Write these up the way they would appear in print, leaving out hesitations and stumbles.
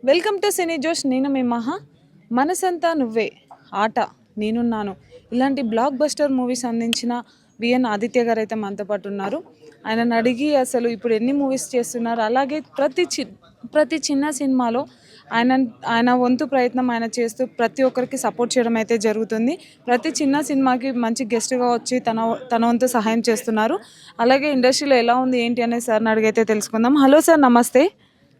Welcome to సినీ జోష్. నేను మీ మహా. మనసంతా నువ్వే, ఆట, నేనున్నాను ఇలాంటి బ్లాక్ బస్టర్ మూవీస్ అందించిన విఎన్ ఆదిత్య గారు అయితే మనతో పాటు ఉన్నారు. ఆయనను అడిగి అసలు ఇప్పుడు ఎన్ని మూవీస్ చేస్తున్నారు, అలాగే ప్రతి చిన్న సినిమాలో ఆయన ఆయన వంతు ప్రయత్నం ఆయన చేస్తూ ప్రతి ఒక్కరికి సపోర్ట్ చేయడం అయితే జరుగుతుంది. ప్రతి చిన్న సినిమాకి మంచి గెస్ట్గా వచ్చి తన వంతు సహాయం చేస్తున్నారు. అలాగే ఇండస్ట్రీలో ఎలా ఉంది ఏంటి అనేది సార్ని అడిగైతే తెలుసుకుందాం. హలో సార్, నమస్తే.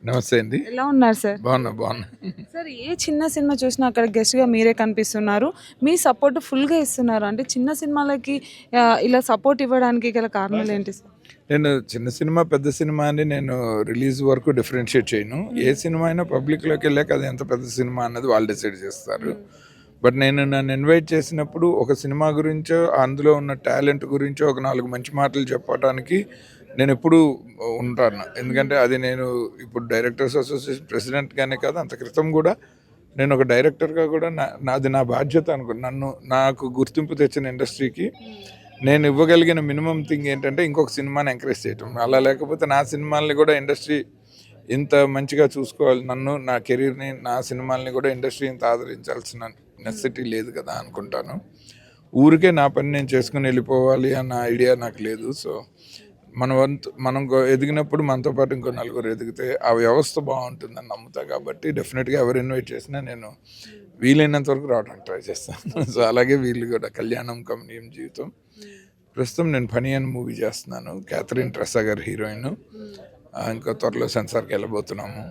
నమస్తే అండి. ఎలా ఉన్నారు సార్? బాగున్నా. సార్, ఏ చిన్న సినిమా చూసినా అక్కడ గెస్ట్గా మీరే కనిపిస్తున్నారు. మీ సపోర్ట్ ఫుల్గా ఇస్తున్నారు. అంటే చిన్న సినిమాలకి ఇలా సపోర్ట్ ఇవ్వడానికి గల కారణాలు ఏంటి సార్? నేను చిన్న సినిమా పెద్ద సినిమా అని నేను రిలీజ్ వరకు డిఫరెన్షియేట్ చేయను. ఏ సినిమా అయినా పబ్లిక్లోకి వెళ్ళాక అది ఎంత పెద్ద సినిమా అన్నది వాళ్ళు డిసైడ్ చేస్తారు. బట్ నన్ను ఇన్వైట్ చేసినప్పుడు ఒక సినిమా గురించో అందులో ఉన్న టాలెంట్ గురించో ఒక 4 మంచి మాటలు చెప్పడానికి నేను ఎప్పుడు ఉంటాను. ఎందుకంటే అది నేను ఇప్పుడు డైరెక్టర్స్ అసోసియేషన్ ప్రెసిడెంట్గానే కాదు, అంత క్రితం కూడా నేను ఒక డైరెక్టర్గా కూడా నాది నా బాధ్యత నాకు గుర్తింపు తెచ్చిన ఇండస్ట్రీకి నేను ఇవ్వగలిగిన మినిమం థింగ్ ఏంటంటే ఇంకొక సినిమాని ఎంకరేజ్ చేయటం. అలా లేకపోతే నా సినిమాల్ని కూడా ఇండస్ట్రీ ఇంత మంచిగా చూసుకోవాలి, నా కెరీర్ని నా సినిమాల్ని కూడా ఇండస్ట్రీ ఇంత ఆదరించాల్సిన నెసెసిటీ లేదు కదా అనుకుంటాను. ఊరికే నా పని నేను చేసుకుని వెళ్ళిపోవాలి అన్న ఐడియా నాకు లేదు. సో మనం ఎదిగినప్పుడు మనతో పాటు ఇంకో 4 ఎదిగితే ఆ వ్యవస్థ బాగుంటుందని నమ్ముతా. కాబట్టి డెఫినెట్గా ఎవరు ఇన్వైట్ చేసినా నేను వీలైనంత వరకు రావడానికి ట్రై చేస్తాను. సో అలాగే వీళ్ళు కూడా కళ్యాణం కమనీయం జీవితం. ప్రస్తుతం నేను ఫనీ అని మూవీ చేస్తున్నాను. క్యాథరిన్ ట్రెసా గారు హీరోయిన్. ఇంకా త్వరలో సెన్సార్కి వెళ్ళబోతున్నాము.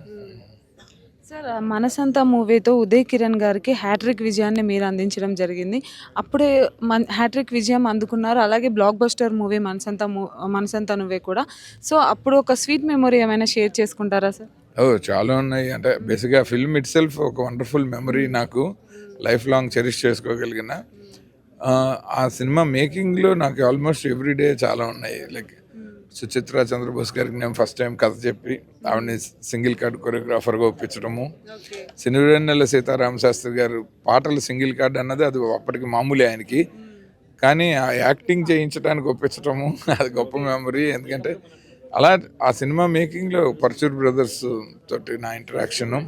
సార్, మనసంతా మూవీతో ఉదయ్ కిరణ్ గారికి హ్యాట్రిక్ విజయాన్ని మీరు అందించడం జరిగింది. అప్పుడే హ్యాట్రిక్ విజయం అందుకున్నారు. అలాగే బ్లాక్ బస్టర్ మూవీ మనసంతా నువ్వే కూడా. సో అప్పుడు ఒక స్వీట్ మెమొరీ ఏమైనా షేర్ చేసుకుంటారా సార్? చాలా ఉన్నాయి. అంటే బేసిక్గా ఫిల్మ్ ఇట్ సెల్ఫ్ ఒక వండర్ఫుల్ మెమరీ, నాకు లైఫ్ లాంగ్ చెరిష్ చేసుకోగలిగిన. ఆ సినిమా మేకింగ్లో నాకు ఆల్మోస్ట్ ఎవ్రీడే చాలా ఉన్నాయి. లైక్ సుచిత్ర చంద్రబోస్ గారికి నేను ఫస్ట్ టైం కథ చెప్పి ఆవిడని సింగిల్ కార్డ్ కొరియోగ్రాఫర్గా ఒప్పించడము. సినివెన్నెల సీతారామ శాస్త్రి గారు పాటలు సింగిల్ కార్డ్ అన్నది అది అప్పటికి మామూలే ఆయనకి, కానీ ఆ యాక్టింగ్ చేయించడానికి ఒప్పించడము అది గొప్ప మెమరీ. ఎందుకంటే అలా ఆ సినిమా మేకింగ్లో పర్చూర్ బ్రదర్స్ తోటి నా interaction,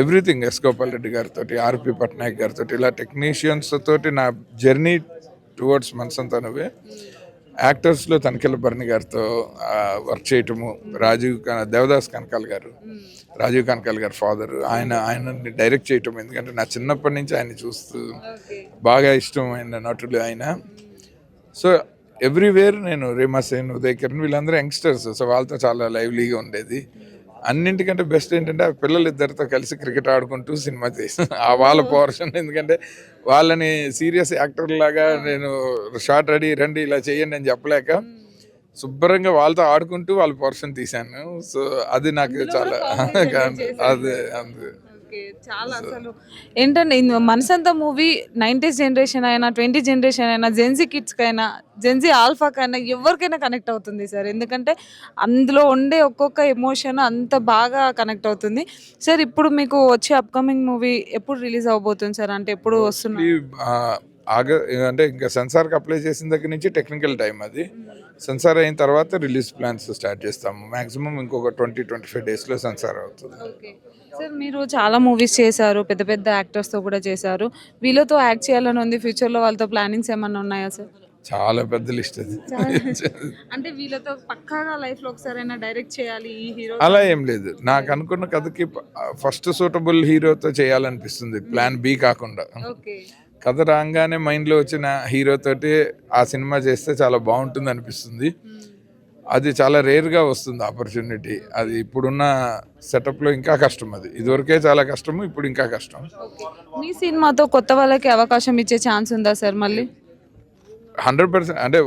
everything, S Gopal Reddy గారితో, ఆర్పి పట్నాయక్ గారితో, ఇలా టెక్నీషియన్స్ తోటి నా జర్నీ టువర్డ్స్ మనసంతా నువ్వే. యాక్టర్స్లో తనికెళ్ళ భరణి గారితో వర్క్ చేయటము, దేవదాస్ కనకాల్ గారు, రాజీవ్ కనకాల్ గారు ఫాదర్, ఆయన డైరెక్ట్ చేయటం. ఎందుకంటే నా చిన్నప్పటి నుంచి ఆయన చూస్తూ బాగా ఇష్టమైన నటుడు ఆయన. సో ఎవ్రీవేర్ నేను రీమా సేన్, ఉదయ్ కిరణ్ వీళ్ళందరూ యంగ్స్టర్స్. సో వాళ్ళతో చాలా లైవ్లీగా ఉండేది. అన్నింటికంటే బెస్ట్ ఏంటంటే ఆ పిల్లలిద్దరితో కలిసి క్రికెట్ ఆడుకుంటూ సినిమా చేసి వాళ్ళ పోర్షన్. ఎందుకంటే వాళ్ళని సీరియస్ యాక్టర్ లాగా నేను షార్ట్ రెడీ రండి ఇలా చేయండి అని చెప్పలేక శుభ్రంగా వాళ్ళతో ఆడుకుంటూ వాళ్ళ పోర్షన్ తీశాను. సో అది నాకు చాలా అదే చాలా అసలు ఏంటంటే మనసంతా మూవీ 90s జనరేషన్ అయినా 20 జనరేషన్ అయినా జెన్జీ కిడ్స్కి అయినా జెన్జీ ఆల్ఫాకైనా ఎవరికైనా కనెక్ట్ అవుతుంది సార్. ఎందుకంటే అందులో ఉండే ఒక్కొక్క ఎమోషన్ అంత బాగా కనెక్ట్ అవుతుంది. సార్, ఇప్పుడు మీకు వచ్చే అప్కమింగ్ మూవీ ఎప్పుడు రిలీజ్ అవబోతుంది సార్? అంటే ఎప్పుడు వస్తుంది? అంటే ఇంకా సెన్సార్కి అప్లై చేసిన దగ్గర నుంచి టెక్నికల్ టైం, అది సెన్సార్ అయిన తర్వాత రిలీజ్ ప్లాన్స్ స్టార్ట్ చేస్తాము. మ్యాక్సిమం ఇంకొక 20-25 డేస్లో సెన్సార్ అవుతుంది. సార్, మీరు చాలా మూవీస్ చేశారు, పెద్ద పెద్ద యాక్టర్స్తో కూడా చేశారు. వీళ్ళతో యాక్ట్ చేయాలని ఉంది, ఫ్యూచర్లో వాళ్ళతో ప్లానింగ్స్ ఏమన్నా ఉన్నాయా సార్? చాలా పెద్ద లిస్ట్ అది. అంటే వీళ్ళతో పక్కాగా లైఫ్లో ఒకసారైనా డైరెక్ట్ చేయాలి ఈ హీరో అలా ఏం లేదు. నాకు అనుకున్న కథకి ఫస్ట్ సూటబుల్ హీరోతో చేయాలనిపిస్తుంది, ప్లాన్ బి కాకుండా. కథ రాగానే మైండ్లో వచ్చిన హీరోతోటి ఆ సినిమా చేస్తే చాలా బాగుంటుంది అనిపిస్తుంది. అది చాలా రేర్గా వస్తుంది ఆపర్చునిటీ. అది ఇప్పుడున్న సెటప్లో ఇంకా కష్టం. అది ఇదివరకే చాలా కష్టము, ఇప్పుడు ఇంకా కష్టం. మీ సినిమాతో కొత్త వాళ్ళకి అవకాశం ఇచ్చే ఛాన్స్ ఉందా సార్ మళ్ళీ? 100%. అంటే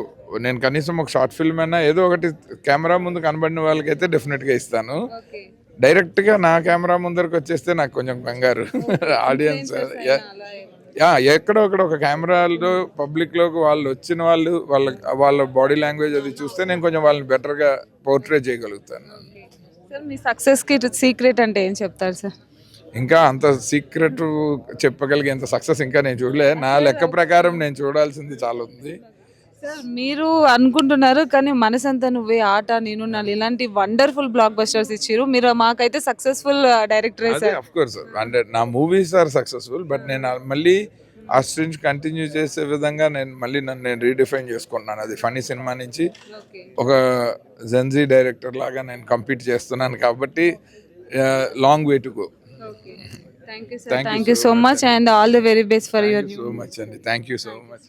నేను కనీసం ఒక షార్ట్ ఫిల్మ్ అయినా ఏదో ఒకటి కెమెరా ముందు కనబడిన వాళ్ళకైతే డెఫినెట్గా ఇస్తాను. డైరెక్ట్గా నా కెమెరా ముందరకు వచ్చేస్తే నాకు కొంచెం కంగారు. ఆడియన్స్ ఎక్కడో ఒక కెమెరాలో పబ్లిక్లోకి వాళ్ళు వచ్చిన వాళ్ళ బాడీ లాంగ్వేజ్ అది చూస్తే నేను కొంచెం వాళ్ళని బెటర్గా పోర్ట్రే చేయగలుగుతాను. సార్, మీ సక్సెస్కి సీక్రెట్ అంటే ఏం చెప్తారు సార్? ఇంకా అంత సీక్రెట్ చెప్పగలిగేంత సక్సెస్ ఇంకా నేను చూడలే. నా లెక్క ప్రకారం నేను చూడాల్సింది చాలా ఉంది. సార్ మీరు అనుకుంటున్నారు కానీ మనసంతా నువ్వే, ఆట, నేనున్నాను ఇలాంటి వండర్ఫుల్ బ్లాక్ బస్టర్స్ ఇచ్చారు. మీరు మాకైతే సక్సెస్ఫుల్ డైరెక్టరే అదే సార్. అఫ్ కోర్స్ అంటే నా మూవీస్ ఆర్ సక్సెస్ఫుల్, బట్ నేను మళ్ళీ ఆ స్ట్రింగ్ కంటిన్యూ చేసే విధంగా నేను మళ్ళీ నన్ను నేను రీడిఫైన్ చేసుకుంటున్నాను. అది ఫనీ సినిమా నుంచి ఓకే. ఒక జెన్జీ డైరెక్టర్ లాగా నేను కంపీట్ చేస్తున్నాను కాబట్టి long way to go. Okay. Thank you sir. Thank you so much and all the very best for your so much అండి, థ్యాంక్ యూ సో మచ్.